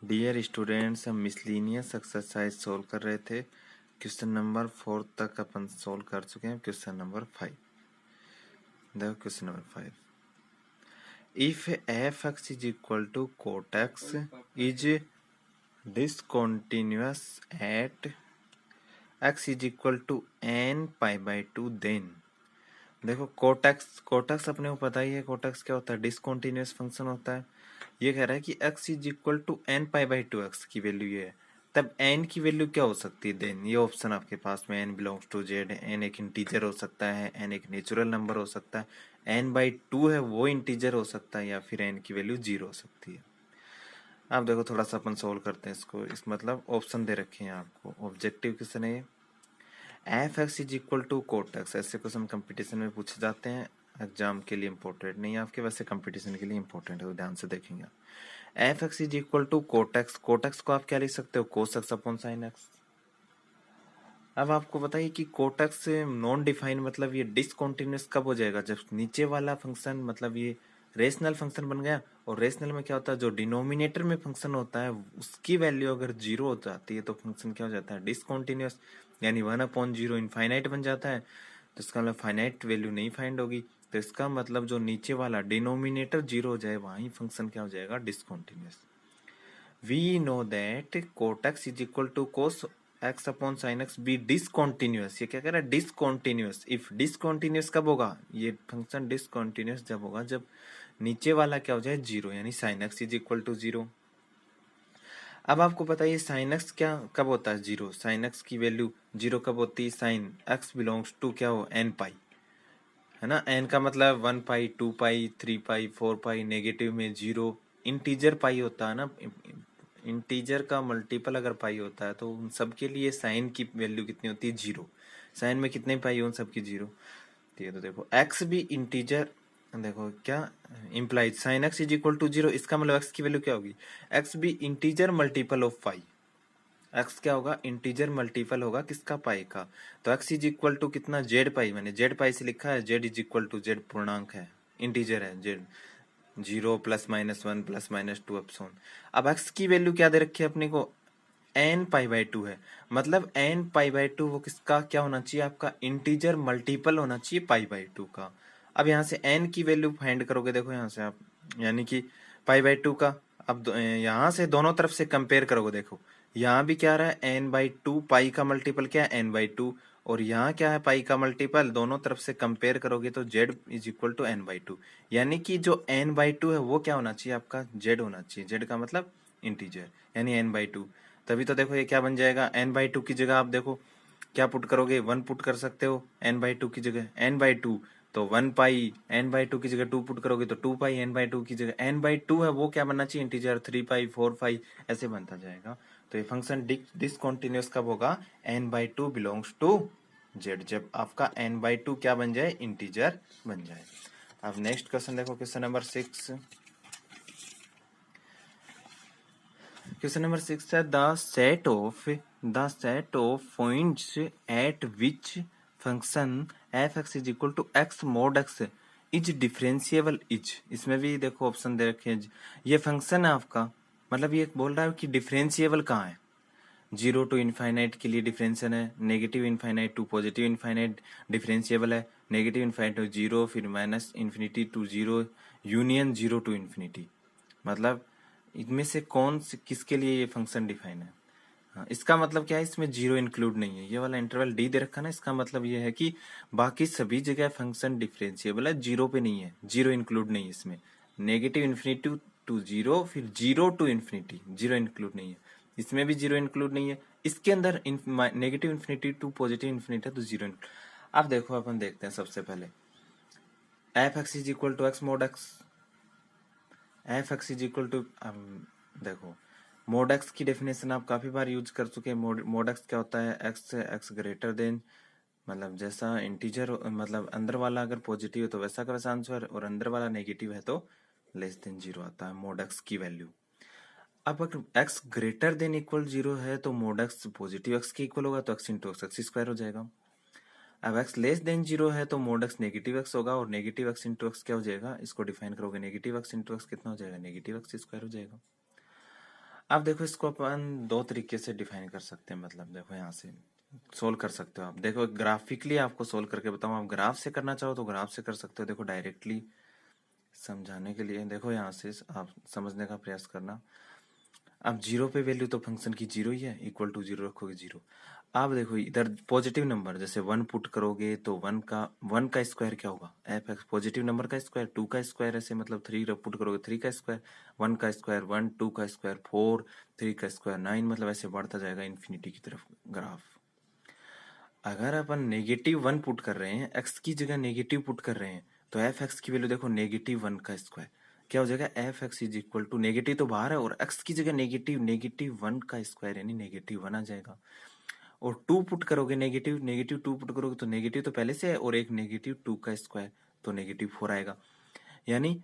Dear students, हम miscellaneous exercise solve कर रहे थे। क्वेश्चन नंबर 4 तक अपन सोल्व कर चुके हैं। क्वेश्चन नंबर 5 देखो। Question number 5, if f x is equal to cot x is discontinuous at x is equal to n pi by two, then देखो कोटक्स अपने को पता ही है। कोटक्स क्या होता है? डिसकंटिन्यूअस फंक्शन होता है। ये कह रहा है कि x is equal to n pi by two, x की वैल्यू ये है, तब n की वैल्यू क्या हो सकती है? देन ये ऑप्शन आपके पास में n बिलोंग्स टू जेड है। n एक इंटीजर हो सकता है, n एक नेचुरल नंबर हो सकता है, n बाई टू है वो इंटीजर हो सकता है, या फिर n की वैल्यू 0 हो सकती है। अब देखो थोड़ा सा अपन सोल्व करते हैं इसको। इस मतलब ऑप्शन दे रखे हैं आपको। ऑब्जेक्टिव क्वेश्चन है ये। F x is equal to cot x, ऐसे क्वेश्चन कंपटीशन में पूछे जाते हैं। एग्जाम के लिए इंपॉर्टेंट नहीं है आपके, वैसे कंपटीशन के लिए इंपॉर्टेंट है, तो ध्यान से देखेंगे। F x is equal to cot x, cot x को आप क्या लिख सकते हो? Cos x upon sine x. अब आपको बताइए कि कोटेक्स से नॉन डिफाइन मतलब ये डिसकंटिन्यूअस कब हो जाएगा? जब नीचे वाला फंक्शन मतलब ये रेशनल फंक्शन बन गया। और रेशनल में क्या होता है? जो डिनोमिनेटर में फंक्शन होता है उसकी वैल्यू अगर 0 हो जाती है तो फंक्शन क्या हो जाता है? डिसकंटिन्यूअस, यानी 1/0 इनफाइनाइट बन जाता है। तो इसका मतलब फाइनाइट वैल्यू नहीं फाइंड होगी। तो इसका मतलब जो नीचे वाला डिनोमिनेटर 0 हो जाए वहीं फंक्शन क्या हो जाएगा? Discontinuous. We know that cot x is equal to cos x upon sin x be discontinuous। ये क्या कह रहा है? डिसकॉन्टिन्यूअस। इफ डिसकॉन्टिन्यूअस कब होगा? ये फंक्शन डिसकॉन्टिन्यूअस जब होगा जब नीचे वाला क्या हो जाए? 0, यानी sin x is equal to 0। अब आपको बताइए sin x क्या कब होता है? 0। sin x की वैल्यू 0 कब होती है? sin x बिलोंग्स टू क्या हो? n पाई, है ना। n का मतलब 1 पाई, 2 पाई, 3 पाई, 4 पाई, नेगेटिव में 0। इंटीजर पाई होता है ना, इंटीजर का मल्टीपल अगर पाई होता है तो उन सब के लिए साइन की वैल्यू कितनी होती है? 0। साइन में कितने पाई उन सब की? 0। ये तो देखो x भी इंटीजर, देखो क्या implies sine x is equal to 0। इसका मतलब x की वैल्यू क्या होगी? x भी integer multiple of pi. x क्या होगा? इंटीजर मल्टीपल होगा किसका? पाई का। तो x इज इक्वल टू कितना? Z pi. मैंने जेड पाई से लिखा है। Z is equal to, z पूर्णांक है, इंटीजर है z. 0 plus minus 1 plus minus 2 अपसोन। अब x की वैल्यू क्या दे रखी है अपने को? n पाई बाई 2 है। मतलब n पाई बाई 2 वो किसका क्या होना चाहिए? आपका इंटीजर मल्टीपल होना चाहिए पाई बाई 2 का। अब यहाँ से n की वैल्यू फाइंड करोगे, देखो यहाँ से आप, यानी कि पाई बाई 2 का। अब यहाँ से दोनों तरफ से कंपेयर करोगे, देखो यहाँ भी क्या आ रहा है? n बाई 2, पाई का मल्टीपल क्या है? n by 2। और यहाँ क्या है? पाई का मल्टीपल। दोनों तरफ से कंपेयर करोगे तो z is equal to n by 2, यानी कि जो n बाई 2 है वो क्या होना चाहिए? आपका z होना चाहिए। z का मतलब इंटीजर, यानी n बाई 2। तभी तो देखो ये क्या बन जाएगा? n बाई 2 की जगह आप देखो क्या पुट करोगे? 1 पुट कर सकते हो n बाई 2 की जगह। n बाई 2 तो 1 पाई, n बाई 2 की जगह 2 पुट करोगे तो 2 पाई, n बाई 2 की जगह n बाई 2 है वो क्या बनना चाहिए? इंटीजर। 3 पाई, 4 पाई, ऐसे बनता जाएगा। तो ये फंक्शन डिसकंटिन्यूअस कब होगा? n by 2 belongs to z, जब आपका n बाई 2 क्या बन जाए? इंटीजर बन जाए। अब नेक्स्ट क्वेश्चन देखो, क्वेश्चन नंबर 6। क्वेश्चन नंबर 6 है the set of points at which function f x is equal to x mod x is differentiable is. इसमें भी देखो ऑप्शन दे रखे हैं। ये फंक्शन है आपका, मतलब ये बोल रहा है कि डिफरेंशिएबल कहाँ है। 0 टू इनफाइनाइट के लिए डिफरेंशियल है, negative infinite to positive infinite differentiable है, नेगेटिव इनफाइनाइट टू 0, फिर minus infinity to 0, union 0 to infinity. मतलब इनमें से कौन से किसके लिए ये फंक्शन डिफाइन है? हाँ, इसका मतलब क्या है? इसमें 0 इंक्लूड नहीं है। ये वाला इंटरवल डी दे रखा ना, इसका मतलब ये है कि बाकी सभी जगह फंक्शन डिफरेंशिएबल है, 0 पे नहीं है। 0 इंक्लूड नहीं है इसमें। नेगेटिव इन्फिनिटी टू 0, फिर 0 टू इन्फिनिटी, 0 इंक्लूड नहीं है। इसमें भी 0 इंक्लूड नहीं है। इसके अंदर negative infinity to positive infinity है तो 0 इंक्लूड। अब देखो अपन देखते हैं सबसे पहले f x is equal to x mod x. F x is equal to, देखो मोड एक्स की डेफिनेशन आप काफी बार यूज कर चुके हैं। मोड एक्स क्या होता है? एक्स से एक्स ग्रेटर देन, मतलब जैसा इंटीजर मतलब अंदर वाला अगर पॉजिटिव है तो वैसा का वैसा आंसर, और अंदर वाला नेगेटिव है तो लेस देन 0 आता है मोड एक्स की वैल्यू। अब अगर एक्स ग्रेटर देन इक्वल 0 है तो मोड एक्स पॉजिटिव एक्स के इक्वल होगा, तो एक्स इंटू एक्स स्क्वायर हो जाएगा। अब एक्स लेस देन 0 है तो मोड एक्स नेगेटिव एक्स होगा, और नेगेटिव एक्स इंटू एक्स क्या हो जाएगा? इसको डिफाइन करोगे, नेगेटिव एक्स इंटू एक्स कितना हो जाएगा? नेगेटिव एक्स स्क्वायर हो जाएगा। अब देखो इसको अपन दो तरीके से डिफाइन कर सकते हैं, मतलब देखो यहाँ से सोल्व कर सकते हो आप। देखो ग्राफिकली आपको सोल्व करके बताऊँ, आप ग्राफ से करना चाहो तो ग्राफ से कर सकते हो। देखो डायरेक्टली समझाने के लिए देखो यहाँ से आप समझने का प्रयास करना। अब जीरो पे वैल्यू तो फंक्शन की जीरो ही है, इक्वल टू जीरो रखोगे जीरो। आप देखो इधर पॉजिटिव नंबर जैसे वन पुट करोगे तो वन का स्क्वायर क्या होगा, एफ एक्स पॉजिटिव नंबर का स्क्वायर, टू का स्क्वायर ऐसे मतलब थ्री पुट करोगे थ्री का स्क्वायर, वन का स्क्वायर वन, टू का स्क्वायर फोर, थ्री का स्क्वायर नाइन, मतलब ऐसे बढ़ता जाएगा इन्फिनिटी की तरफ ग्राफ। अगर अपन नेगेटिव वन पुट कर रहे हैं, एक्स की जगह नेगेटिव पुट कर रहे हैं, तो एफ एक्स की वैल्यू देखो नेगेटिव वन का स्क्वायर क्या हो जाएगा, f x is equal to negative तो बाहर है और एक्स की जगह नेगेटिव नेगेटिव वन का स्क्वायर यानी नेगेटिव वन आ जाएगा। और टू पुट करोगे नेगेटिव नेगेटिव टू पुट करोगे तो नेगेटिव तो पहले से है और एक नेगेटिव टू का स्क्वायर तो नेगेटिव फोर आएगा। यानी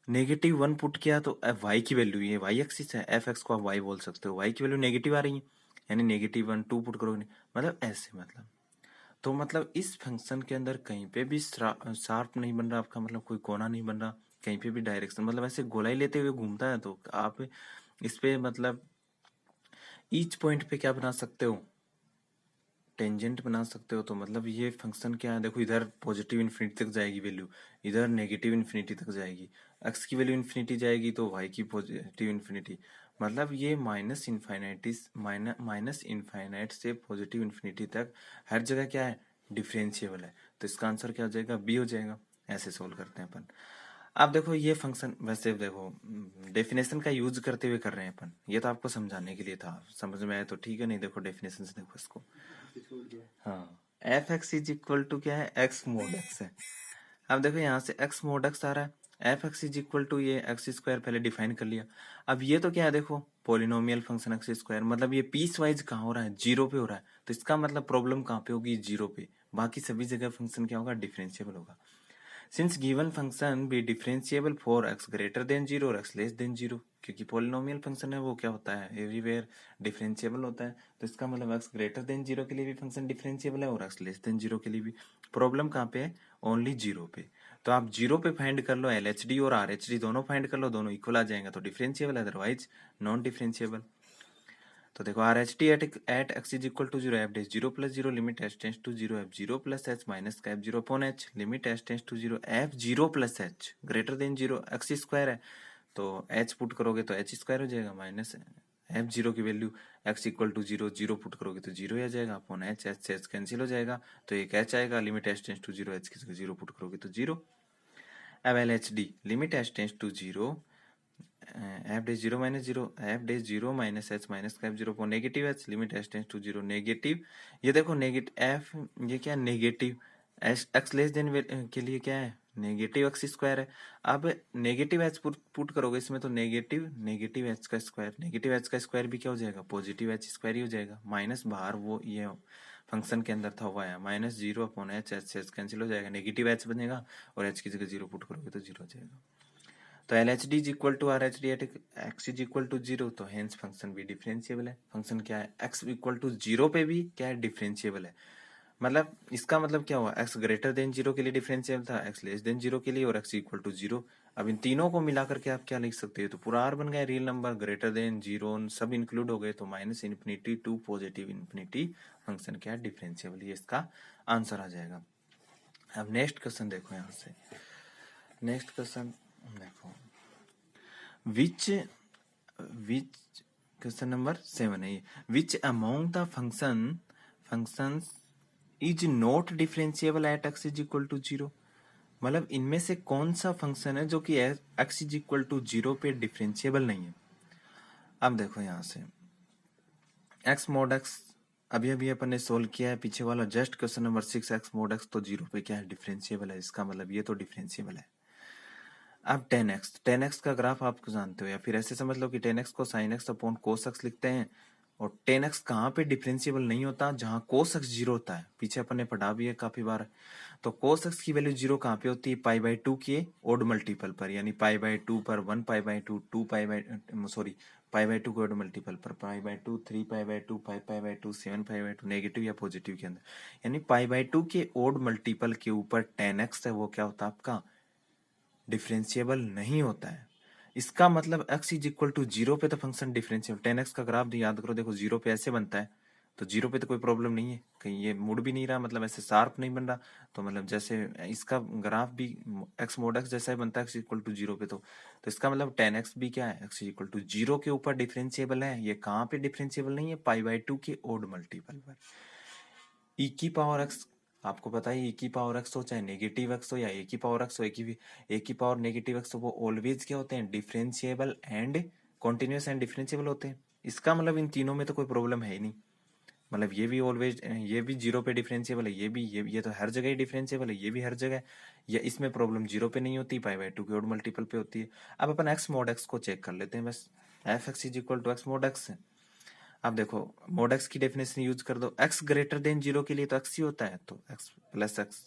नेगेटिव वन पुट किया तो वाई की वैल्यू, ये वाई एक्सिस है, एफ एक्स को आप वाई बोल सकते हो, वाई की वैल्यू नेगेटिव आ रही है यानी नेगेटिव वन, टू पुट करोगे मतलब ऐसे, मतलब तो मतलब इस फंक्शन के अंदर कहीं पे भी शार्प नहीं बन रहा आपका, मतलब कोई कोना नहीं बन रहा, कहीं पे भी डायरेक्शन मतलब ऐसे गोलाई लेते हुए घूमता है। तो आप इस पे मतलब ईच पॉइंट पे क्या बना सकते हो, टेंजेंट बना सकते हो। तो मतलब ये फंक्शन क्या है, देखो इधर पॉजिटिव इन्फिनिटी तक जाएगी वैल्यू, इधर नेगेटिव इन्फिनिटी तक जाएगी, एक्स की वैल्यू इन्फिनिटी जाएगी तो वाई की पॉजिटिव इन्फिनिटी, मतलब ये माइनस इनफाइनाइट से पॉजिटिव इन्फिनिटी तक हर जगह क्या है, डिफरेंशिएबल है। तो इसका आंसर क्या हो जाएगा, बी हो जाएगा। ऐसे सोल्व करते हैं अपन। आप देखो ये फंक्शन वैसे देखो डेफिनेशन का यूज करते हुए कर रहे हैं अपन, ये तो आपको समझाने के लिए था, समझ में आया तो ठीक है, नहीं देखो डेफिनेशन से देखो इसको। हाँ, f x is equal to क्या है, एक्स मोड एक्स है। अब देखो यहाँ से एक्स मोड एक्स आ रहा है, f x is equal to ये एक्स स्क्वायर पहले डिफाइन कर लिया। अब ये तो क्या है, देखो पोलिनोमियल फंक्शन एक्स स्क्वायर, मतलब ये पीस वाइज कहाँ हो रहा है, जीरो पे हो रहा है। तो इसका मतलब प्रॉब्लम कहाँ पे होगी, जीरो पे। बाकी सभी जगह फंक्शन क्या होगा, डिफरेंशिएबल होगा। Since given function be differentiable for x greater than zero और एक्स लेस देन जीरो, क्योंकि पोलिनोमियल फंक्शन है वो क्या होता है, एवरीवेयर डिफरेंशिएबल होता है। तो इसका मतलब एक्स ग्रेटर देन जीरो के लिए भी फंक्शन डिफरेंशिएबल है और एक्स लेस देन जीरो के लिए भी। प्रॉब्लम कहाँ पे है, ओनली जीरो पे। तो आप जीरो पे फाइंड कर लो, एलएचडी और आरएचडी दोनों फाइंड कर लो, दोनों इक्वल आ जाएंगे तो डिफरेंशिएबल, अदरवाइज नॉन डिफरेंशिएबल। तो देखो R H T at x is equal to zero, f dash zero plus zero, limit h tends to zero, f zero plus h minus का f zero upon h, limit h tends to zero, f zero plus h greater than zero, x square है तो H put करोगे तो H square हो जाएगा, minus f zero की value x equal to zero, zero put करोगे तो zero आ जाएगा अपॉन एच, एच से एच कैंसिल हो जाएगा तो एक एच आएगा, limit h tends to zero, h की जगह जीरो पुट करोगे तो जीरो। अब L H D, limit h tends to zero, f dash zero minus zero, f dash zero minus h minus का एफ जीरो को negative H, limit h tends to zero negative, ये देखो negative F, ये क्या negative x less then के लिए क्या है, नेगेटिव एक्स स्क्वायर है। अब नेगेटिव एच पुट करोगे इसमें तो नेगेटिव नेगेटिव एच का स्क्वायर, नेगेटिव एच का स्क्वायर भी क्या हो जाएगा, पॉजिटिव एच स्क्वायर ही हो जाएगा, माइनस बाहर वो ये फंक्शन के अंदर था हुआ है, minus zero upon h, h से एच कैंसिल हो जाएगा, नेगेटिव एच बनेगा और एच की जगह जीरो पुट करोगे तो जीरो हो जाएगा। तो L H D is equal to R H D at x is equal to zero, तो हेंस फंक्शन भी डिफरेंशिएबल है। फंक्शन क्या है, एक्स इक्वल टू जीरो पे भी क्या है, डिफरेंशिएबल है। मतलब इसका मतलब क्या हुआ, एक्स ग्रेटर देन जीरो के लिए डिफरेंशिएबल था, एक्स लेस देन जीरो के लिए और एक्स इक्वल टू जीरो। अब इन तीनों को मिला करके आप क्या लिख सकते हो, तो पूरा आर बन गया, real number greater than zero सब इंक्लूड हो गए, तो minus infinity to positive infinity function क्या है, डिफरेंशिएबल, ये इसका आंसर आ जाएगा। अब नेक्स्ट क्वेश्चन देखो, यहाँ से नेक्स्ट क्वेश्चन देखो, विच क्वेश्चन नंबर 7 है ये, which among the functions is not differentiable at x is equal to zero, मतलब इनमें से कौन सा फंक्शन है जो कि x is equal to zero पे डिफरेंशिएबल नहीं है। अब देखो यहाँ से एक्स मोड एक्स अभी अभी अपन ने सोल्व किया है, पीछे वाला just question number 6 x mode x तो जीरो पे क्या है, डिफरेंशिएबल है, इसका मतलब ये तो डिफरेंशिएबल है। अब टेन एक्स का ग्राफ आप जानते हो, या फिर ऐसे समझ लो कि टेन एक्स को sine x upon cos x लिखते हैं। और टेन एक्स कहाँ पे डिफरेंशिएबल नहीं होता, जहां कोस एक्स जीरो होता है, पीछे अपन ने पढ़ा भी है काफी बार। तो कोस एक्स की वैल्यू जीरो कहाँ पे होती है, पाई बाई टू के ओड मल्टीपल पर, यानी पाई बाई टू पर one pi by two, two pi by sorry pi by two के ओड मल्टीपल पर, pi by two, three pi by two, five pi by two, seven pi by two, negative या positive के अंदर, यानी pi by two के odd multiple के ऊपर ten x है वो क्या होता है आपका, डिफरेंशिएबल नहीं होता है। इसका मतलब x इज इक्वल टू 0 पे तो फंक्शन डिफरेंशियल 10x का ग्राफ याद करो, देखो 0 पे ऐसे बनता है, तो 0 पे तो कोई प्रॉब्लम नहीं है, कहीं ये मुड़ भी नहीं रहा, मतलब ऐसे शार्प नहीं बन रहा, तो मतलब जैसे इसका ग्राफ भी x मोड x जैसा ही बनता है x इक्वल टू 0 पे, तो इसका मतलब 10x भी क्या है, x इक्वल टू 0 के ऊपर डिफरेंशिएबल है। ये कहाँ पे डिफरेंशिएबल नहीं है, π/2 के ओड मल्टीपल पर। e की पावर x, आपको पता है e की पावर x हो चाहे नेगेटिव x हो या a की पावर x हो, a की पावर नेगेटिव x हो, वो ऑलवेज क्या होते हैं, differentiable and continuous and differentiable होते हैं। इसका मतलब इन तीनों में तो कोई प्रॉब्लम है ही नहीं, मतलब ये भी ऑलवेज, ये भी 0 पे डिफरेंशिएबल है, ये भी, ये तो हर जगह ही डिफरेंशिएबल है, ये भी हर जगह, या इसमें प्रॉब्लम 0 पे नहीं होती, π/2 के ओड मल्टीपल पे होती है। अब अपन x mod x को चेक कर लेते हैं बस, f(x) is equal to x mod x। अब देखो mod x की डेफिनेशन यूज कर दो, x ग्रेटर देन 0 के लिए तो x ही होता है, तो x plus x,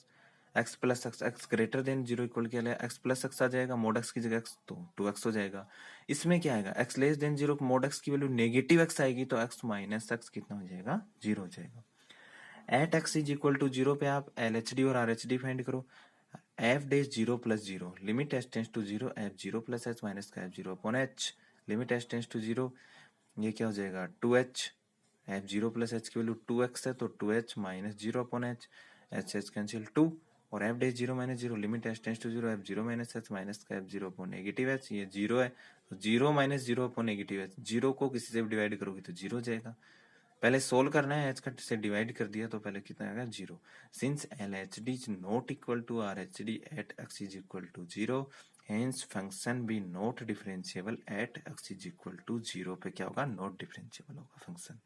x plus x, x greater than 0 equal के लिए x प्लस x आ जाएगा, mod x की जगह x तो 2x हो जाएगा। इसमें क्या आएगा, x less than 0 mod x की वैल्यू नेगेटिव x आएगी, तो x माइनस x कितना हो जाएगा, 0 हो जाएगा। At x is equal to 0 पे आप LHD और RHD फाइंड करो, f dash 0 plus 0 limit h tends to 0 f 0 plus h minus का f 0 upon h limit h tends to 0, ये क्या हो जाएगा 2h, f 0 प्लस h की वैल्यू 2x है, तो 2h minus 0 upon h, h cancel 2, और f dash 0 minus 0 limit h tends to 0 f 0 minus h minus का f 0 अपॉन नेगेटिव h, ये 0 है, तो 0 माइनस 0 अपॉन नेगेटिव h, 0 को किसी से भी डिवाइड करोगे तो 0 हो जाएगा। पहले सोल्व करना है, h का से डिवाइड कर दिया तो पहले कितना आएगा 0। Since LHD is not equal to RHD at x is equal to 0, hence function be not differentiable at x is equal to 0 पे क्या होगा, नॉट डिफरेंशिएबल होगा फंक्शन।